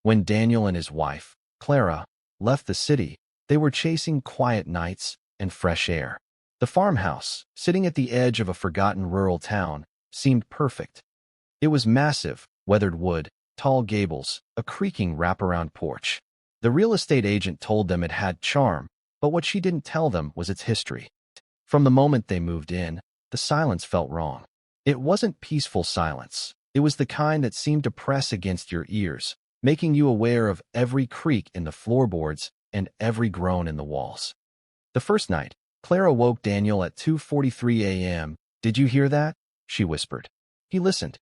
When Daniel and his wife, Clara, left the city, they were chasing quiet nights and fresh air. The farmhouse, sitting at the edge of a forgotten rural town, seemed perfect. It was massive, weathered wood, tall gables, a creaking wraparound porch. The real estate agent told them it had charm, but what she didn't tell them was its history. From the moment they moved in, the silence felt wrong. It wasn't peaceful silence. It was the kind that seemed to press against your ears, making you aware of every creak in the floorboards and every groan in the walls. The first night, Clara woke Daniel at 2:43 a.m. "Did you hear that?" she whispered. He listened.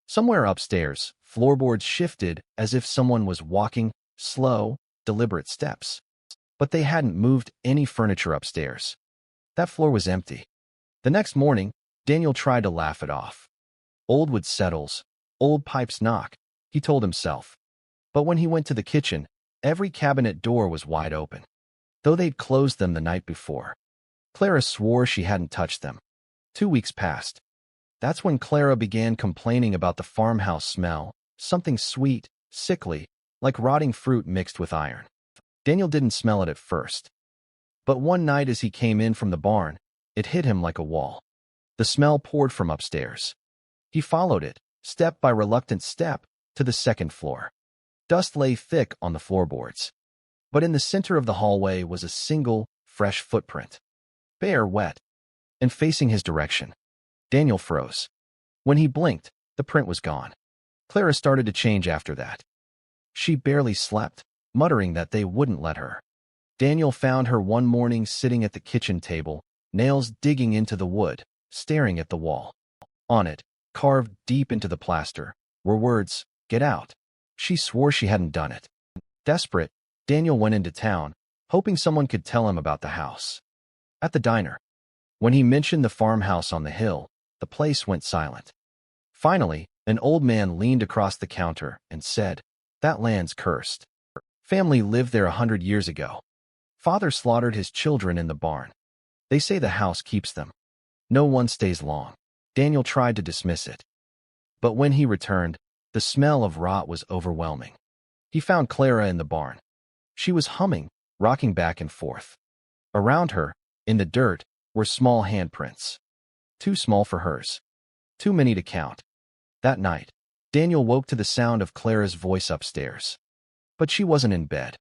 Somewhere upstairs, floorboards shifted as if someone was walking slow, deliberate steps. But they hadn't moved any furniture upstairs. That floor was empty. The next morning, Daniel tried to laugh it off. Old wood settles, old pipes knock, he told himself. But when he went to the kitchen, every cabinet door was wide open, though they'd closed them the night before. Clara swore she hadn't touched them. 2 weeks passed. That's when Clara began complaining about the farmhouse smell, something sweet, sickly, like rotting fruit mixed with iron. Daniel didn't smell it at first. But one night as he came in from the barn, it hit him like a wall. The smell poured from upstairs. He followed it, step by reluctant step, to the second floor. Dust lay thick on the floorboards. But in the center of the hallway was a single, fresh footprint. Bare, wet, and facing his direction. Daniel froze. When he blinked, the print was gone. Clara started to change after that. She barely slept, muttering that they wouldn't let her. Daniel found her one morning sitting at the kitchen table, nails digging into the wood, staring at the wall. On it, carved deep into the plaster, were words, "Get out." She swore she hadn't done it. Desperate, Daniel went into town, hoping someone could tell him about the house. At the diner, when he mentioned the farmhouse on the hill, the place went silent. Finally, an old man leaned across the counter and said, "That land's cursed. Family lived there 100 years ago. Father slaughtered his children in the barn. They say the house keeps them. No one stays long." Daniel tried to dismiss it. But when he returned, the smell of rot was overwhelming. He found Clara in the barn. She was humming, rocking back and forth. Around her, in the dirt, were small handprints. Too small for hers. Too many to count. That night, Daniel woke to the sound of Clara's voice upstairs. But she wasn't in bed.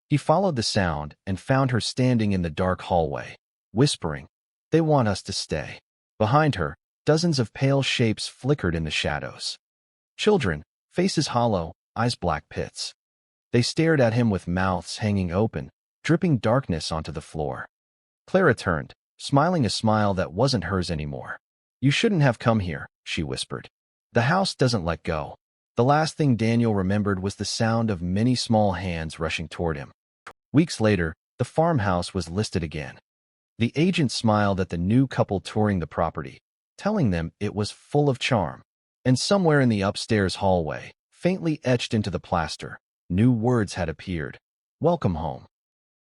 He followed the sound and found her standing in the dark hallway, whispering, "They want us to stay." Behind her, dozens of pale shapes flickered in the shadows. Children, faces hollow, eyes black pits. They stared at him with mouths hanging open, dripping darkness onto the floor. Clara turned, smiling a smile that wasn't hers anymore. "You shouldn't have come here," she whispered. "The house doesn't let go." The last thing Daniel remembered was the sound of many small hands rushing toward him. Weeks later, the farmhouse was listed again. The agent smiled at the new couple touring the property, telling them it was full of charm. And somewhere in the upstairs hallway, faintly etched into the plaster, new words had appeared. "Welcome home."